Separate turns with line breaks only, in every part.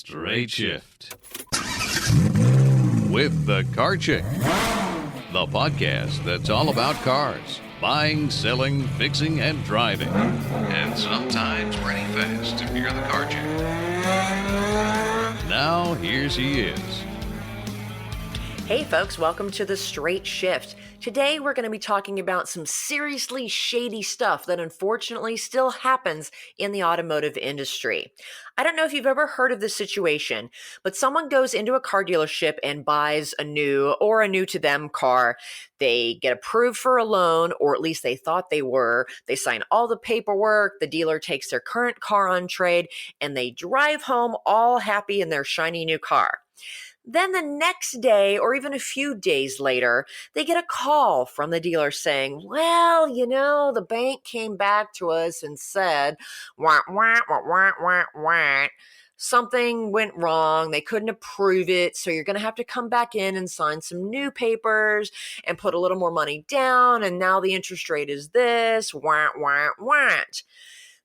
Straight Shift with the Car Chick, the podcast that's all about cars, buying, selling, fixing, and driving, and sometimes pretty fast if you're the car chick. Now, here she is.
Hey folks, welcome to the Straight Shift. Today we're going to be talking about some seriously shady stuff that unfortunately still happens in the automotive industry. I don't know if you've ever heard of this situation, but someone goes into a car dealership and buys a new to them car. They get approved for a loan, or at least they thought they were. They sign all the paperwork. The dealer takes their current car on trade and they drive home all happy in their shiny new car. Then the next day, or even a few days later, they get a call from the dealer saying, well, the bank came back to us and said, wah, wah, wah, wah, wah, wah. Something went wrong. They couldn't approve it. So you're going to have to come back in and sign some new papers and put a little more money down. And now the interest rate is this, wah, wah, wah.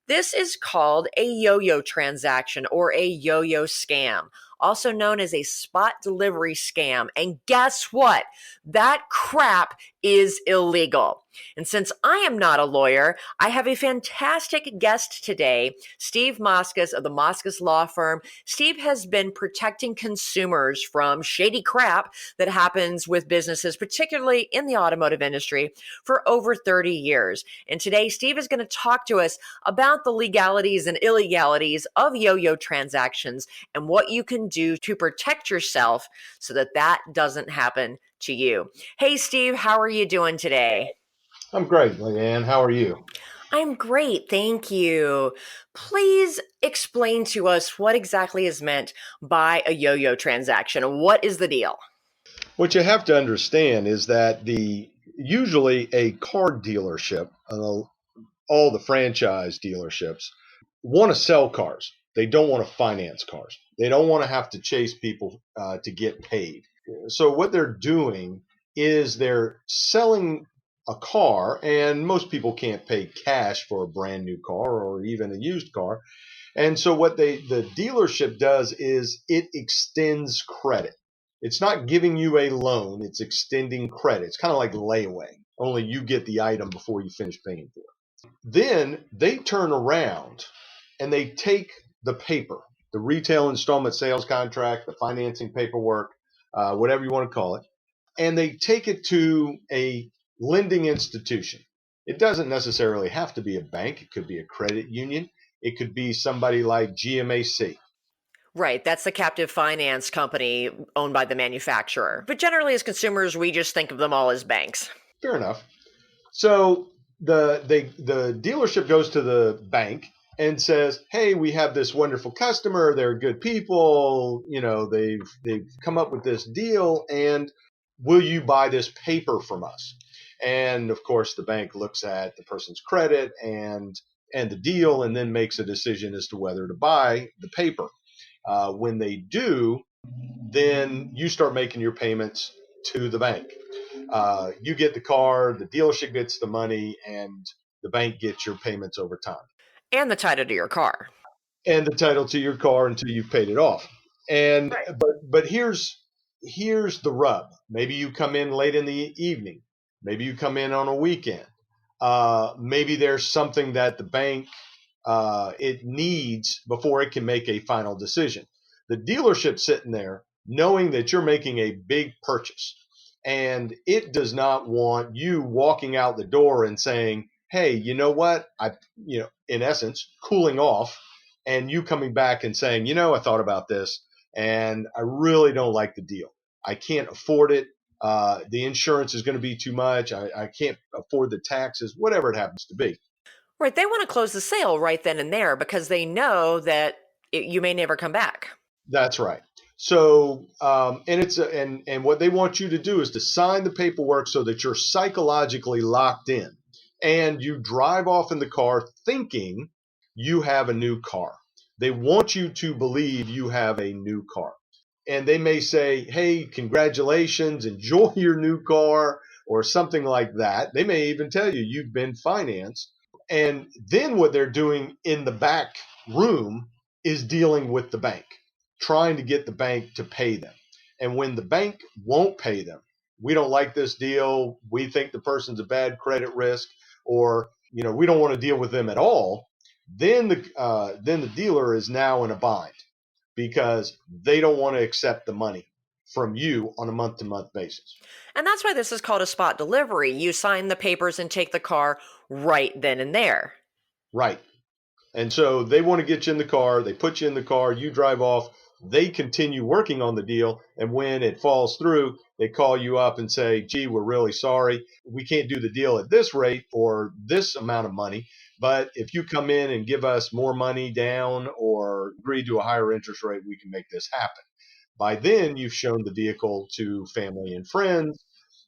This is called a yo-yo transaction or a yo-yo scam, also known as a spot delivery scam. And guess what? That crap is illegal. And since I am not a lawyer, I have a fantastic guest today, Steve Moskos of the Moskos Law Firm. Steve has been protecting consumers from shady crap that happens with businesses, particularly in the automotive industry, for over 30 years. And today, Steve is going to talk to us about the legalities and illegalities of yo-yo transactions and what you can do to protect yourself so that that doesn't happen to you. Hey, Steve, how are you doing today?
I'm great, LeeAnn. How are you?
I'm great, thank you. Please explain to us what exactly is meant by a yo-yo transaction. What is the deal?
What you have to understand is that usually a car dealership, all the franchise dealerships, want to sell cars. They don't want to finance cars. They don't want to have to chase people to get paid. So what they're doing is they're selling a car, and most people can't pay cash for a brand new car or even a used car. And so what the dealership does is it extends credit. It's not giving you a loan, it's extending credit. It's kind of like layaway, only you get the item before you finish paying for it. Then they turn around and they take the paper, the retail installment sales contract, the financing paperwork, whatever you want to call it, and they take it to a lending institution. It doesn't necessarily have to be a bank. It could be a credit union. It could be somebody like GMAC.
Right, that's the captive finance company owned by the manufacturer. But generally, as consumers, we just think of them all as banks.
Fair enough. So the dealership goes to the bank and says, hey, we have this wonderful customer. They're good people. They've come up with this deal, and will you buy this paper from us? And of course, the bank looks at the person's credit and the deal, and then makes a decision as to whether to buy the paper. When they do, then you start making your payments to the bank. You get the car, the dealership gets the money, and the bank gets your payments over time.
And the title to your car.
And the title to your car until you've paid it off. And
Right.
but here's the rub. Maybe you come in late in the evening. Maybe you come in on a weekend. Maybe there's something that the bank it needs before it can make a final decision. The dealership's sitting there knowing that you're making a big purchase, and it does not want you walking out the door and saying, hey, you know what? In essence, cooling off, and you coming back and saying, I thought about this and I really don't like the deal. I can't afford it. The insurance is going to be too much. I can't afford the taxes, whatever it happens to be.
Right, they want to close the sale right then and there because they know that you may never come back.
That's right. So, and what they want you to do is to sign the paperwork so that you're psychologically locked in, and you drive off in the car thinking you have a new car. They want you to believe you have a new car. And they may say, hey, congratulations, enjoy your new car, or something like that. They may even tell you you've been financed. And then what they're doing in the back room is dealing with the bank, trying to get the bank to pay them. And when the bank won't pay them, we don't like this deal, we think the person's a bad credit risk, or we don't want to deal with them at all, then the dealer is now in a bind because they don't want to accept the money from you on a month-to-month basis.
And that's why this is called a spot delivery. You sign the papers and take the car right then and there.
Right. And so they want to get you in the car, they put you in the car, you drive off, they continue working on the deal, and when it falls through, they call you up and say, gee, we're really sorry, we can't do the deal at this rate or this amount of money, but if you come in and give us more money down or agree to a higher interest rate, we can make this happen. By then, you've shown the vehicle to family and friends,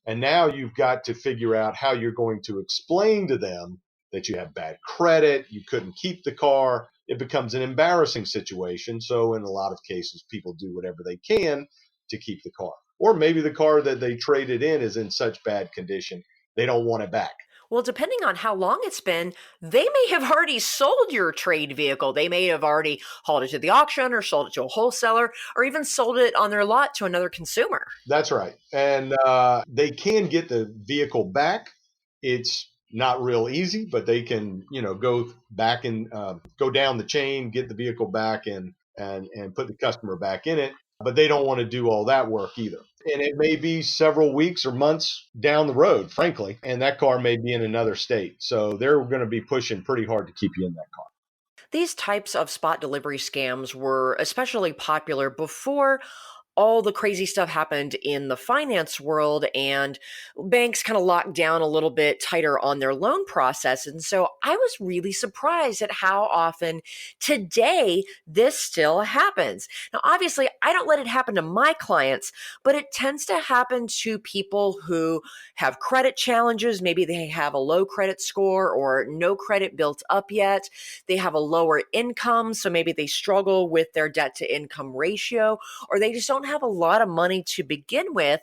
and now you've got to figure out how you're going to explain to them that you have bad credit, you couldn't keep the car. It becomes an embarrassing situation. So in a lot of cases, people do whatever they can to keep the car. Or maybe the car that they traded in is in such bad condition, they don't want it back.
Well, depending on how long it's been, they may have already sold your trade vehicle. They may have already hauled it to the auction or sold it to a wholesaler or even sold it on their lot to another consumer.
That's right. And they can get the vehicle back. It's not real easy, but they can, go back and go down the chain, get the vehicle back and put the customer back in it. But they don't want to do all that work either. And it may be several weeks or months down the road, frankly, and that car may be in another state. So they're going to be pushing pretty hard to keep you in that car.
These types of spot delivery scams were especially popular before all the crazy stuff happened in the finance world and banks kind of locked down a little bit tighter on their loan process. And so I was really surprised at how often today this still happens. Now, obviously, I don't let it happen to my clients, but it tends to happen to people who have credit challenges. Maybe they have a low credit score or no credit built up yet. They have a lower income, so maybe they struggle with their debt to income ratio, or they just don't have a lot of money to begin with.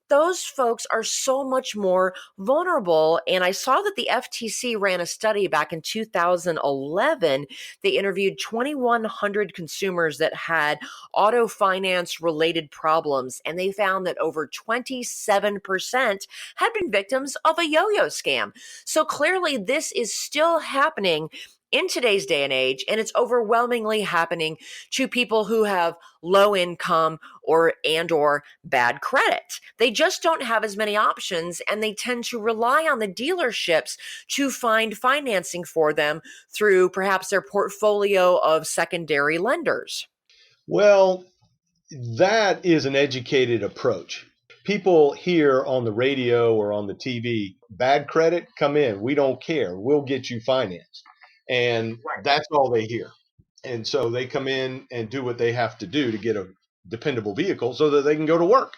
Those folks are so much more vulnerable. And I saw that the FTC ran a study back in 2011. They interviewed 2,100 consumers that had auto finance related problems, and they found that over 27% had been victims of a yo-yo scam. So clearly this is still happening in today's day and age, and it's overwhelmingly happening to people who have low income or bad credit. They just don't have as many options, and they tend to rely on the dealerships to find financing for them through perhaps their portfolio of secondary lenders.
Well, that is an educated approach. People hear on the radio or on the TV, bad credit, come in, we don't care, we'll get you financed. And that's all they hear. And so they come in and do what they have to do to get a dependable vehicle so that they can go to work.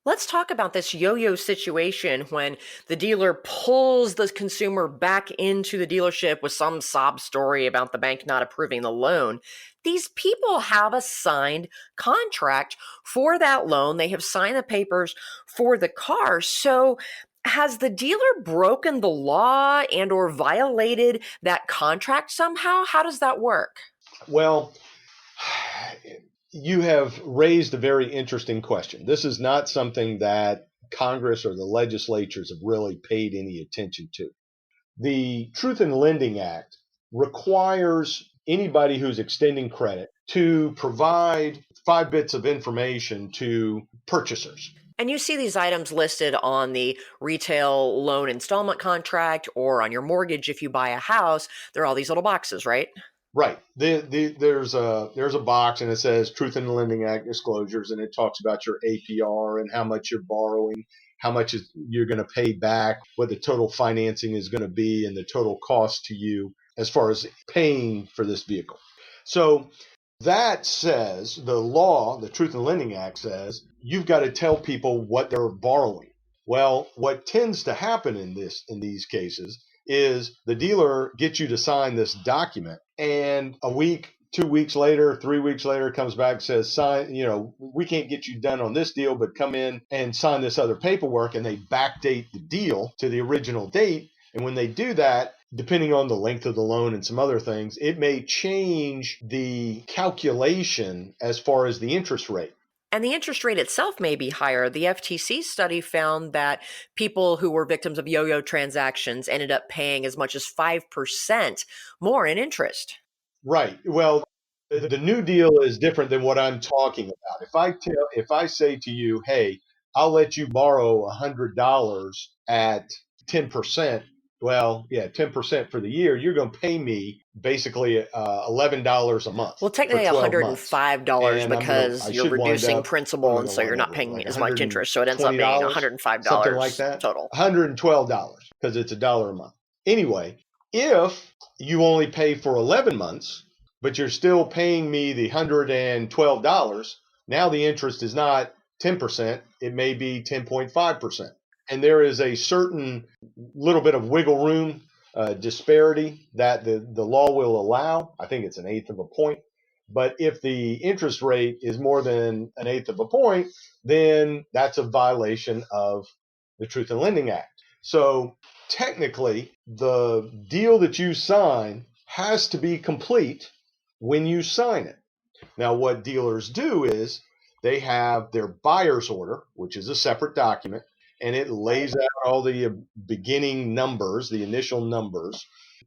Let's talk about this yo-yo situation when the dealer pulls the consumer back into the dealership with some sob story about the bank not approving the loan. These people have a signed contract for that loan. They have signed the papers for the car. So has the dealer broken the law and or violated that contract somehow? How does that work?
Well, you have raised a very interesting question. This is not something that Congress or the legislatures have really paid any attention to. The Truth in Lending Act requires anybody who's extending credit to provide 5 bits of information to purchasers.
And you see these items listed on the retail loan installment contract or on your mortgage if you buy a house. There are all these little boxes, right?
Right. There's a box and it says Truth in the Lending Act disclosures, and it talks about your APR and how much you're borrowing, how much you're going to pay back, what the total financing is going to be, and the total cost to you as far as paying for this vehicle. So that says the law, the Truth in Lending Act says, you've got to tell people what they're borrowing. Well, what tends to happen in these cases is the dealer gets you to sign this document, and a week, 2 weeks later, 3 weeks later, comes back and says, sign, we can't get you done on this deal, but come in and sign this other paperwork, and they backdate the deal to the original date. And when they do that, depending on the length of the loan and some other things, it may change the calculation as far as the interest rate.
And the interest rate itself may be higher. The FTC study found that people who were victims of yo-yo transactions ended up paying as much as 5% more in interest.
Right. Well, the new deal is different than what I'm talking about. If I say to you, hey, I'll let you borrow $100 at 10%. Well, yeah, 10% for the year, you're going to pay me basically $11 a month.
Well, technically $105 because you're reducing principal, and so you're not paying as much interest. So it ends up being $105
something like that
total.
$112 because it's $1 a month. Anyway, if you only pay for 11 months, but you're still paying me the $112, now the interest is not 10%, it may be 10.5%. And there is a certain little bit of wiggle room disparity that the law will allow. I think it's 1/8 of a point. But if the interest rate is more than 1/8 of a point, then that's a violation of the Truth in Lending Act. So technically, the deal that you sign has to be complete when you sign it. Now, what dealers do is they have their buyer's order, which is a separate document, and it lays out all the beginning numbers, the initial numbers.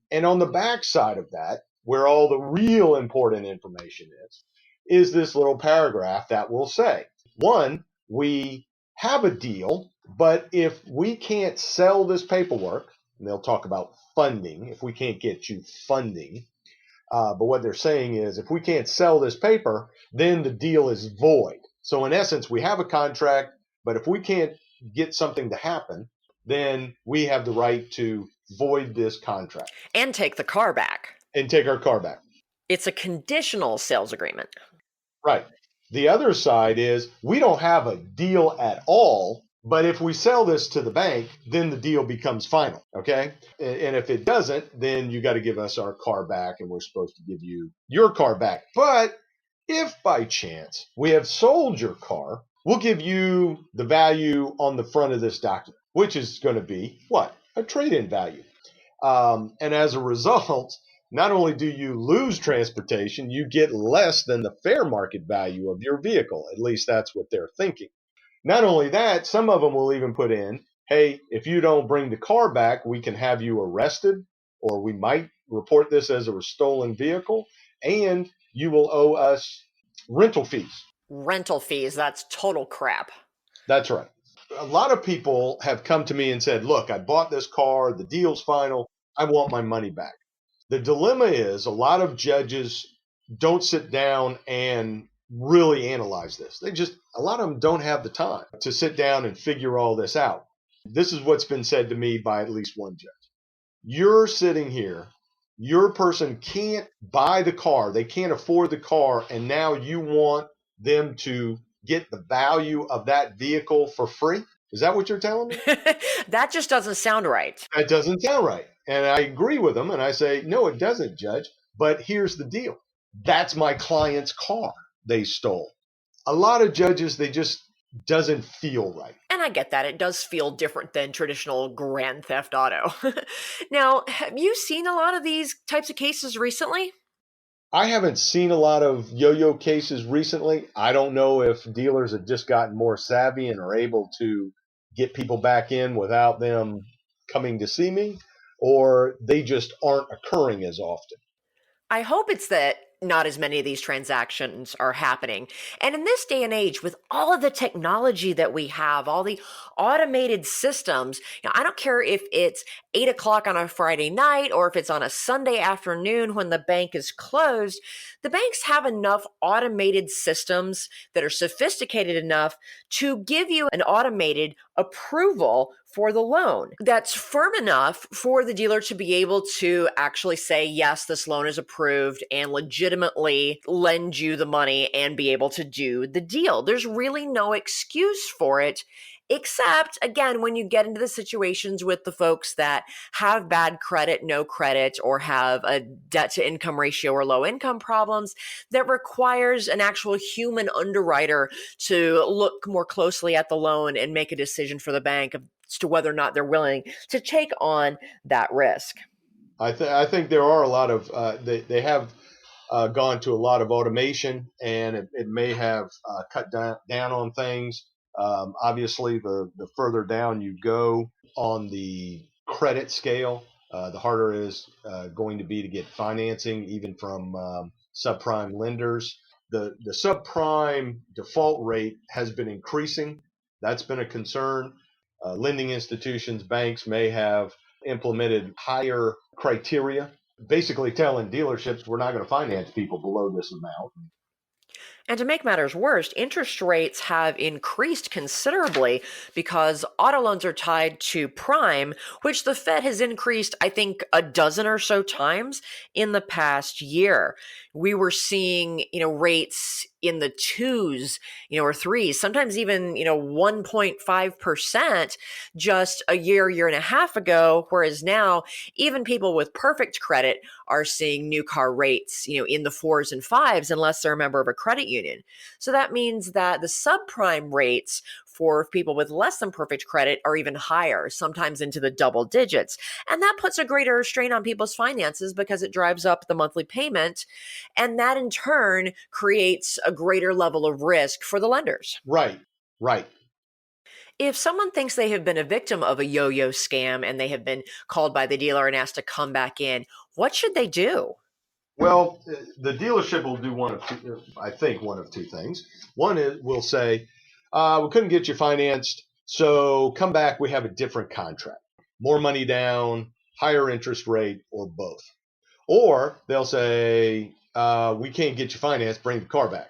And on the back side of that, where all the real important information is this little paragraph that will say, one, we have a deal, but if we can't sell this paperwork, and they'll talk about funding, if we can't get you funding, but what they're saying is if we can't sell this paper, then the deal is void. So in essence, we have a contract, but if we can't get something to happen, then we have the right to void this contract.
And take the car back.
And take our car back.
It's a conditional sales agreement.
Right. The other side is we don't have a deal at all, but if we sell this to the bank, then the deal becomes final. Okay. And if it doesn't, then you got to give us our car back and we're supposed to give you your car back. But if by chance we have sold your car, we'll give you the value on the front of this document, which is going to be what? A trade-in value. And as a result, not only do you lose transportation, you get less than the fair market value of your vehicle. At least that's what they're thinking. Not only that, some of them will even put in, hey, if you don't bring the car back, we can have you arrested, or we might report this as a stolen vehicle, and you will owe us rental fees.
Rental fees, that's total crap.
That's right. A lot of people have come to me and said, look, I bought this car, the deal's final, I want my money back. The dilemma is a lot of judges don't sit down and really analyze this. A lot of them don't have the time to sit down and figure all this out. This is what's been said to me by at least one judge. You're sitting here, your person can't buy the car, they can't afford the car, and now you want them to get the value of that vehicle for free? Is that what you're telling me?
That just doesn't sound right.
That doesn't sound right. And I agree with them. And I say, no, it doesn't, Judge. But here's the deal. That's my client's car they stole. A lot of judges, they just doesn't feel right.
And I get that. It does feel different than traditional grand theft auto. Now, have you seen a lot of these types of cases recently?
I haven't seen a lot of yo-yo cases recently. I don't know if dealers have just gotten more savvy and are able to get people back in without them coming to see me, or they just aren't occurring as often.
I hope it's that not as many of these transactions are happening. And in this day and age, with all of the technology that we have, all the automated systems, I don't care if it's 8 o'clock on a Friday night or if it's on a Sunday afternoon when the bank is closed, the banks have enough automated systems that are sophisticated enough to give you an automated approval for the loan that's firm enough for the dealer to be able to actually say, yes, this loan is approved, and legitimately lend you the money and be able to do the deal. There's really no excuse for it. Except, again, when you get into the situations with the folks that have bad credit, no credit, or have a debt to income ratio or low income problems that requires an actual human underwriter to look more closely at the loan and make a decision for the bank as to whether or not they're willing to take on that risk.
I think there are a lot of they have gone to a lot of automation, and it may have cut down on things. Obviously, the further down you go on the credit scale, the harder it is going to be to get financing, even from subprime lenders. The subprime default rate has been increasing. That's been a concern. Lending institutions, banks may have implemented higher criteria, basically telling dealerships we're not going to finance people below this amount.
And to make matters worse, interest rates have increased considerably because auto loans are tied to prime, which the Fed has increased, I think, a dozen or so times in the past year. We were seeing, rates in the twos, or threes, sometimes even, 1.5% just a year and a half ago. Whereas now, even people with perfect credit are seeing new car rates, in the fours and fives, unless they're a member of a credit union. So that means that the subprime rates for people with less than perfect credit are even higher, sometimes into the double digits. And that puts a greater strain on people's finances because it drives up the monthly payment. And that in turn creates a greater level of risk for the lenders.
Right, right.
If someone thinks they have been a victim of a yo-yo scam and they have been called by the dealer and asked to come back in, what should they do?
Well, the dealership will do I think one of two things. One is will say, we couldn't get you financed, so come back. We have a different contract, more money down, higher interest rate, or both. Or they'll say, we can't get you financed, bring the car back.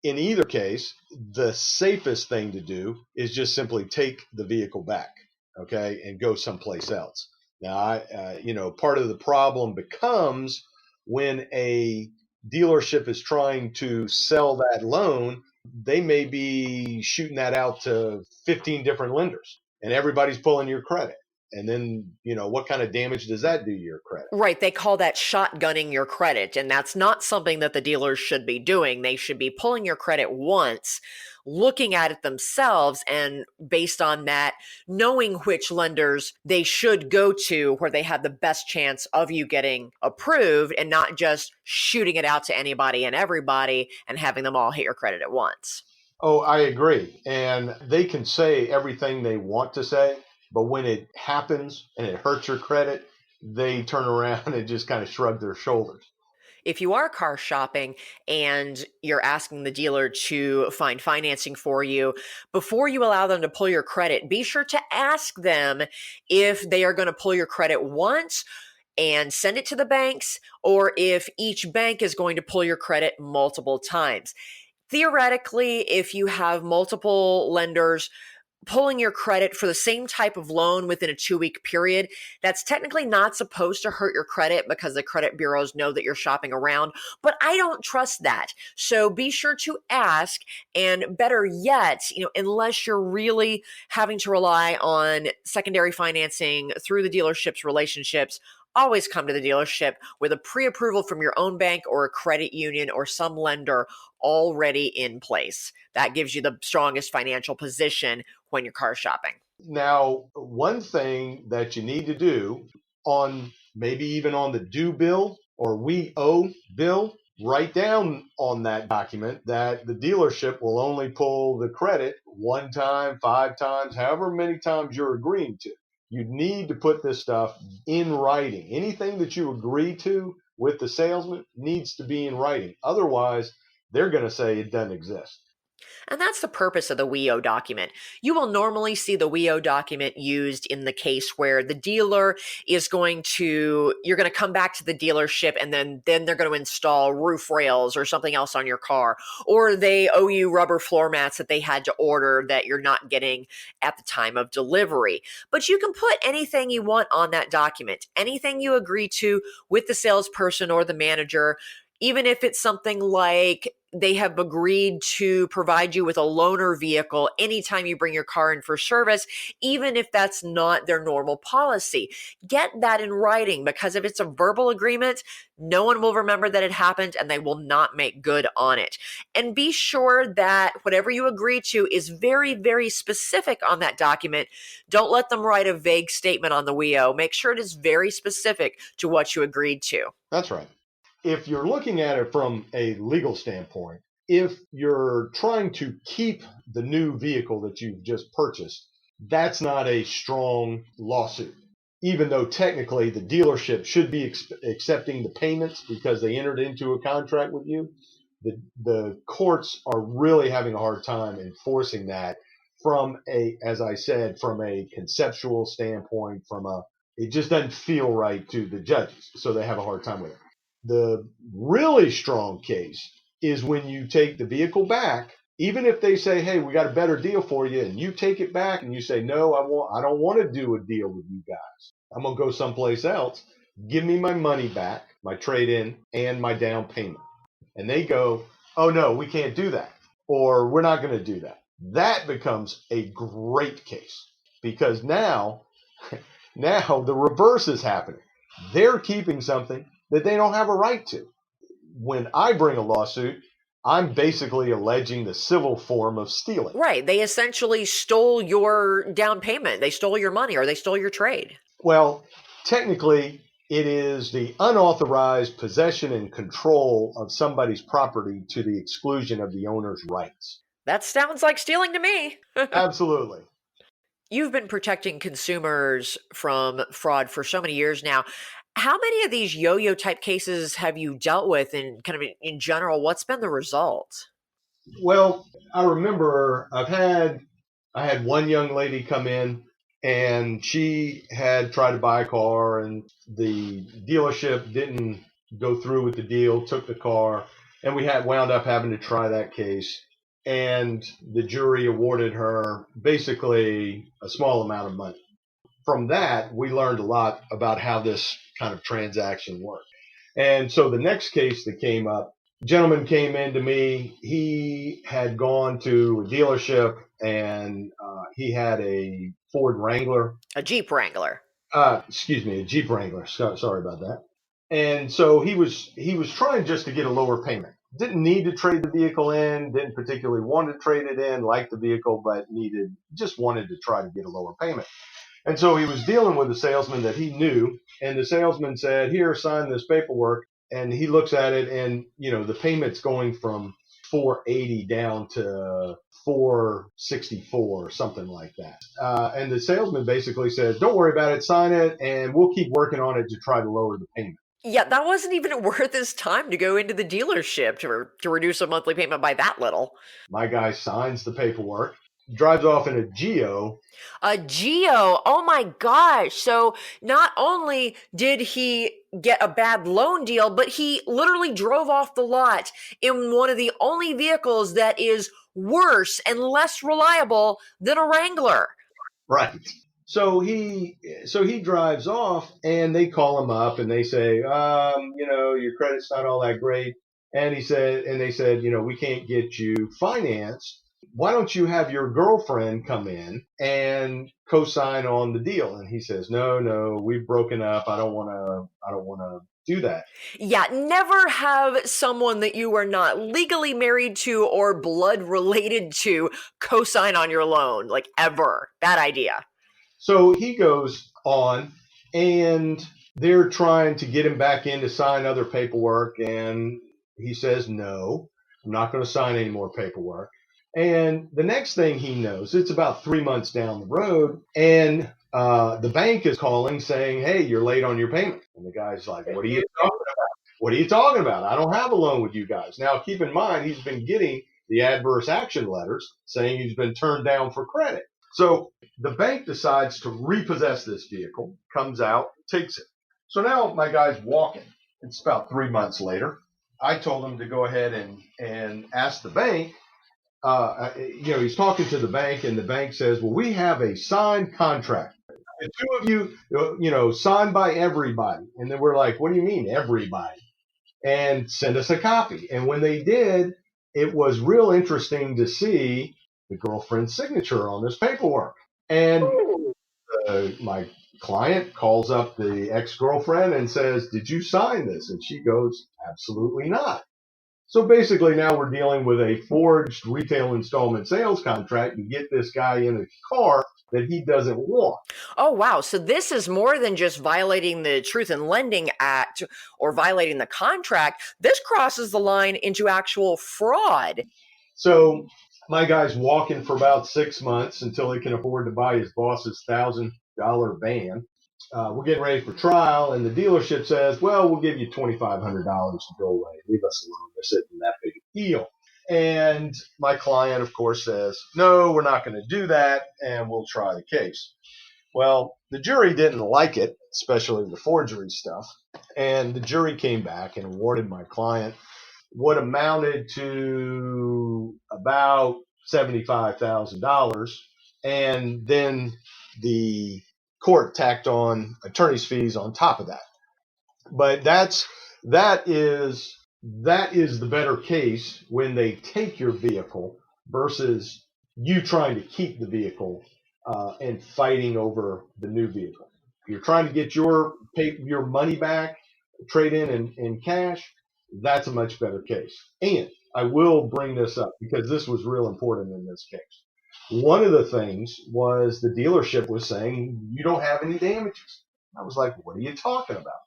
In either case, the safest thing to do is just simply take the vehicle back, okay, and go someplace else. Now, part of the problem becomes when a dealership is trying to sell that loan, they may be shooting that out to 15 different lenders, and everybody's pulling your credit. And then, what kind of damage does that do to your credit?
Right. They call that shotgunning your credit. And that's not something that the dealers should be doing. They should be pulling your credit once, looking at it themselves, and based on that, knowing which lenders they should go to where they have the best chance of you getting approved, and not just shooting it out to anybody and everybody and having them all hit your credit at once.
Oh, I agree. And they can say everything they want to say, but when it happens and it hurts your credit, they turn around and just kind of shrug their shoulders.
If you are car shopping and you're asking the dealer to find financing for you, before you allow them to pull your credit, be sure to ask them if they are going to pull your credit once and send it to the banks, or if each bank is going to pull your credit multiple times. Theoretically, if you have multiple lenders pulling your credit for the same type of loan within a 2-week period, that's technically not supposed to hurt your credit because the credit bureaus know that you're shopping around. But I don't trust that. So be sure to ask. And better yet, unless you're really having to rely on secondary financing through the dealership's relationships, always come to the dealership with a pre-approval from your own bank or a credit union or some lender already in place. That gives you the strongest financial position when you're car shopping.
Now, one thing that you need to do on maybe even on the due bill or we owe bill, write down on that document that the dealership will only pull the credit 1 time, 5 times, however many times you're agreeing to. You need to put this stuff in writing. Anything that you agree to with the salesman needs to be in writing. Otherwise, they're going to say it doesn't exist.
And that's the purpose of the WEO document. You will normally see the WEO document used in the case where the dealer is you're going to come back to the dealership and then they're going to install roof rails or something else on your car. Or they owe you rubber floor mats that they had to order that you're not getting at the time of delivery. But you can put anything you want on that document, anything you agree to with the salesperson or the manager. even if it's something like they have agreed to provide you with a loaner vehicle anytime you bring your car in for service, even if that's not their normal policy. Get that in writing, because if it's a verbal agreement, no one will remember that it happened and they will not make good on it. And be sure that whatever you agree to is very, very specific on that document. Don't let them write a vague statement on the WEO. Make sure it is very specific to what you agreed to.
That's right. If you're looking at it from a legal standpoint, if you're trying to keep the new vehicle that you've just purchased, that's not a strong lawsuit. Even though technically the dealership should be accepting the payments because they entered into a contract with you, the courts are really having a hard time enforcing that from as I said, from a conceptual standpoint, it just doesn't feel right to the judges. So they have a hard time with it. The really strong case is when you take the vehicle back, even if they say, hey, we got a better deal for you, and you take it back and you say, no, I don't want to do a deal with you guys. I'm going to go someplace else. Give me my money back, my trade-in, and my down payment. And they go, oh, no, we can't do that, or we're not going to do that. That becomes a great case, because now the reverse is happening. They're keeping something that they don't have a right to. When I bring a lawsuit, I'm basically alleging the civil form of stealing.
Right. They essentially stole your down payment. They stole your money, or they stole your trade.
Well, technically, it is the unauthorized possession and control of somebody's property to the exclusion of the owner's rights.
That sounds like stealing to me.
Absolutely.
You've been protecting consumers from fraud for so many years now. How many of these yo-yo type cases have you dealt with, and kind of in general, what's been the result?
Well, I remember I had one young lady come in, and she had tried to buy a car, and the dealership didn't go through with the deal, took the car, and we wound up having to try that case. And the jury awarded her basically a small amount of money. From that, we learned a lot about how this kind of transaction worked. And so the next case that came up, gentleman came in to me. He had gone to a dealership, and he had a Ford Wrangler.
A Jeep Wrangler.
A Jeep Wrangler. Sorry about that. And so he was trying just to get a lower payment. Didn't need to trade the vehicle in, didn't particularly want to trade it in, liked the vehicle, but just wanted to try to get a lower payment. And so he was dealing with a salesman that he knew, and the salesman said, here, sign this paperwork. And he looks at it, and, the payment's going from $480 down to $464 or something like that. And the salesman basically says, don't worry about it, sign it, and we'll keep working on it to try to lower the payment.
Yeah, that wasn't even worth his time to go into the dealership to reduce a monthly payment by that little.
My guy signs the paperwork, drives off in a Geo.
A Geo. Oh my gosh. So not only did he get a bad loan deal, but he literally drove off the lot in one of the only vehicles that is worse and less reliable than a Wrangler.
Right. So he drives off, and they call him up and they say, your credit's not all that great. And they said, we can't get you financed. Why don't you have your girlfriend come in and co-sign on the deal? And he says, no, we've broken up. I don't want to do that.
Yeah, never have someone that you are not legally married to or blood related to co-sign on your loan, like ever. Bad idea.
So he goes on, and they're trying to get him back in to sign other paperwork. And he says, no, I'm not going to sign any more paperwork. And the next thing he knows, it's about 3 months down the road, and the bank is calling saying, hey, you're late on your payment. And the guy's like, what are you talking about? What are you talking about? I don't have a loan with you guys. Now, keep in mind, he's been getting the adverse action letters saying he's been turned down for credit. So the bank decides to repossess this vehicle, comes out, takes it. So now my guy's walking. It's about 3 months later. I told him to go ahead and ask the bank. He's talking to the bank, and the bank says, well, we have a signed contract. The two of you, signed by everybody. And then we're like, what do you mean everybody? and send us a copy. And when they did, it was real interesting to see the girlfriend's signature on this paperwork. And my client calls up the ex-girlfriend and says, "Did you sign this?" And she goes, "Absolutely not." So basically now we're dealing with a forged retail installment sales contract to get this guy in a car that he doesn't want.
Oh, wow. So this is more than just violating the Truth in Lending Act or violating the contract. This crosses the line into actual fraud.
So my guy's walking for about 6 months until he can afford to buy his boss's $1,000 van. We're getting ready for trial, and the dealership says, "Well, we'll give you $2,500 to go away. Leave us alone. This isn't that big a deal." And my client, of course, says, "No, we're not going to do that, and we'll try the case." Well, the jury didn't like it, especially the forgery stuff. And the jury came back and awarded my client what amounted to about $75,000. And then the court tacked on attorney's fees on top of that. But that is the better case when they take your vehicle versus you trying to keep the vehicle and fighting over the new vehicle. If you're trying to get your money back, trade in cash, that's a much better case. And I will bring this up because this was real important in this case. One of the things was the dealership was saying, "You don't have any damages." I was like, "What are you talking about?"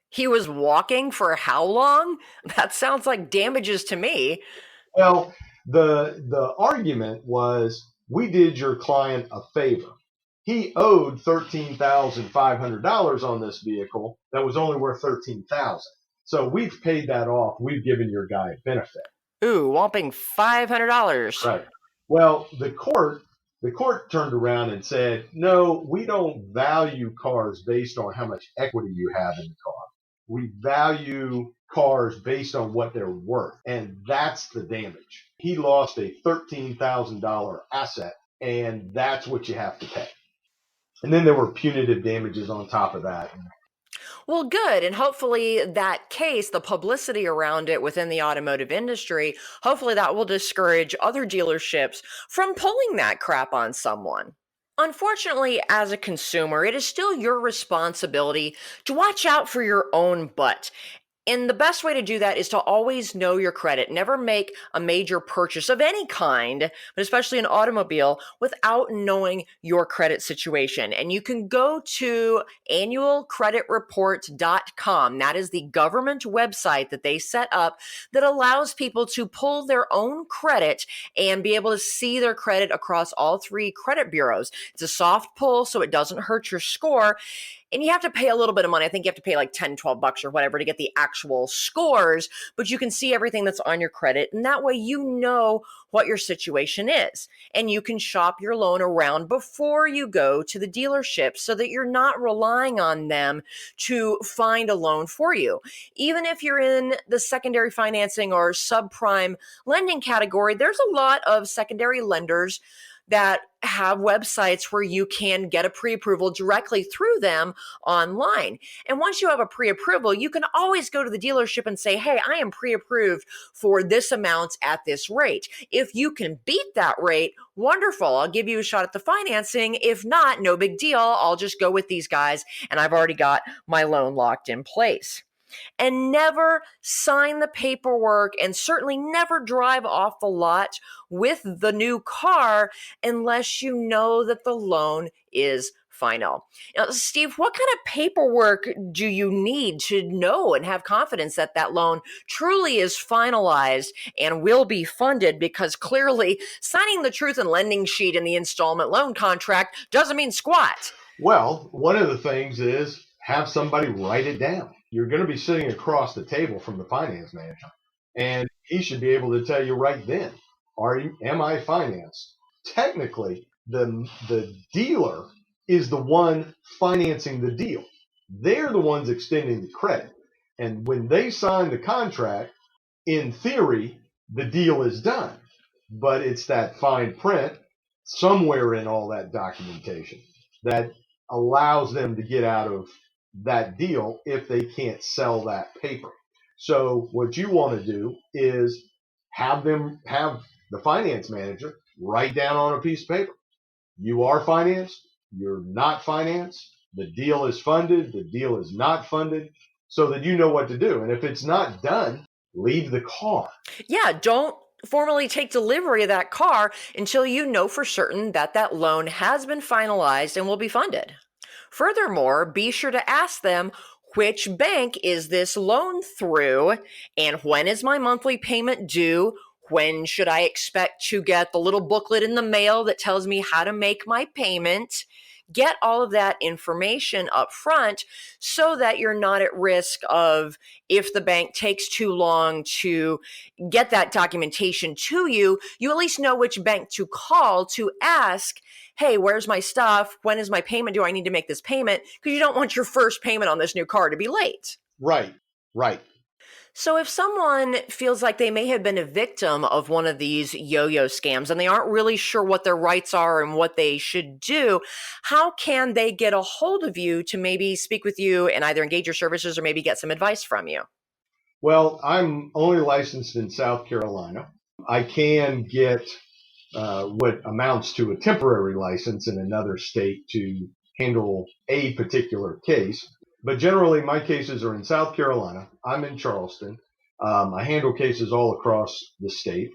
He was walking for how long? That sounds like damages to me.
Well, the argument was, we did your client a favor. He owed $13,500 on this vehicle that was only worth $13,000. So we've paid that off. We've given your guy a benefit.
Ooh, whopping $500.
Right. Well, the court turned around and said, "No, we don't value cars based on how much equity you have in the car. We value cars based on what they're worth." And that's the damage. He lost a $13,000 asset, and that's what you have to pay. And then there were punitive damages on top of that.
Well, good. And hopefully that case, the publicity around it within the automotive industry, hopefully that will discourage other dealerships from pulling that crap on someone. Unfortunately, as a consumer, it is still your responsibility to watch out for your own butt. And the best way to do that is to always know your credit. Never make a major purchase of any kind, but especially an automobile, without knowing your credit situation. And you can go to annualcreditreport.com. That is the government website that they set up that allows people to pull their own credit and be able to see their credit across all three credit bureaus. It's a soft pull, so it doesn't hurt your score. And you have to pay a little bit of money. I think you have to pay like $10, $12 or whatever to get the actual scores, but you can see everything that's on your credit. And that way you know what your situation is. And you can shop your loan around before you go to the dealership so that you're not relying on them to find a loan for you. Even if you're in the secondary financing or subprime lending category, there's a lot of secondary lenders that have websites where you can get a pre-approval directly through them online. And once you have a pre-approval, you can always go to the dealership and say, "Hey, I am pre-approved for this amount at this rate." If you can beat that rate, wonderful. I'll give you a shot at the financing. If not, no big deal. I'll just go with these guys and I've already got my loan locked in place. And never sign the paperwork and certainly never drive off the lot with the new car unless you know that the loan is final. Now, Steve, what kind of paperwork do you need to know and have confidence that that loan truly is finalized and will be funded? Because clearly signing the truth in lending sheet in the installment loan contract doesn't mean squat.
Well, one of the things is have somebody write it down. You're going to be sitting across the table from the finance manager, and he should be able to tell you right then, am I financed? Technically, the dealer is the one financing the deal. They're the ones extending the credit. And when they sign the contract, in theory, the deal is done. But it's that fine print somewhere in all that documentation that allows them to get out of that deal if they can't sell that paper. So what you want to do is have the finance manager write down on a piece of paper. You are financed, you're not financed, the deal is funded, the deal is not funded, so that you know what to do. And if it's not done, leave the car.
Yeah, don't formally take delivery of that car until you know for certain that that loan has been finalized and will be funded. Furthermore, be sure to ask them, which bank is this loan through, and when is my monthly payment due? When should I expect to get the little booklet in the mail that tells me how to make my payment? Get all of that information up front so that you're not at risk of, if the bank takes too long to get that documentation to you, you at least know which bank to call to ask, hey, where's my stuff? When is my payment due? I need to make this payment, because you don't want your first payment on this new car to be late.
Right.
So if someone feels like they may have been a victim of one of these yo-yo scams and they aren't really sure what their rights are and what they should do, how can they get a hold of you to maybe speak with you and either engage your services or maybe get some advice from you?
Well, I'm only licensed in South Carolina. I can get what amounts to a temporary license in another state to handle a particular case. But generally, my cases are in South Carolina. I'm in Charleston. I handle cases all across the state.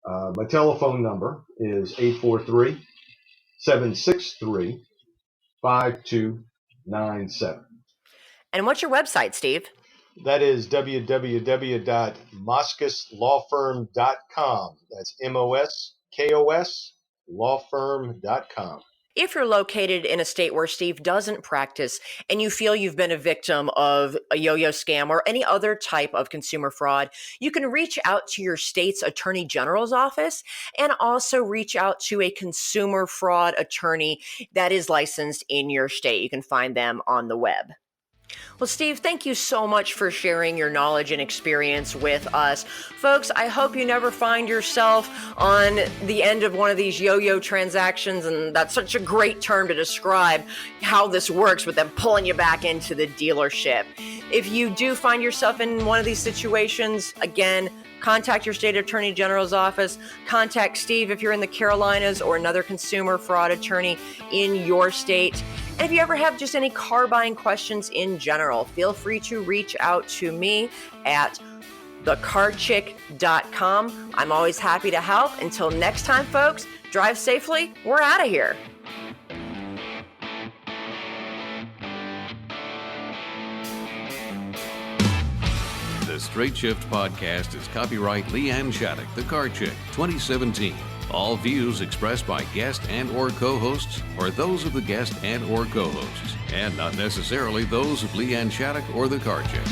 My telephone number is 843-763-5297.
And what's your website, Steve?
That is www.moskoslawfirm.com. That's MOSKOS lawfirm.com.
If you're located in a state where Steve doesn't practice and you feel you've been a victim of a yo-yo scam or any other type of consumer fraud, you can reach out to your state's attorney general's office and also reach out to a consumer fraud attorney that is licensed in your state. You can find them on the web. Well, Steve, thank you so much for sharing your knowledge and experience with us. Folks, I hope you never find yourself on the end of one of these yo-yo transactions, and that's such a great term to describe how this works with them pulling you back into the dealership. If you do find yourself in one of these situations, again, contact your state attorney general's office. Contact Steve if you're in the Carolinas or another consumer fraud attorney in your state. And if you ever have just any car buying questions in general, feel free to reach out to me at thecarchick.com. I'm always happy to help. Until next time, folks, drive safely. We're out of here.
The Straight Shift podcast is copyright LeeAnn Shattuck, The Car Chick, 2017. All views expressed by guest and or co-hosts are those of the guest and or co-hosts, and not necessarily those of LeeAnn Shattuck or The Car Chick.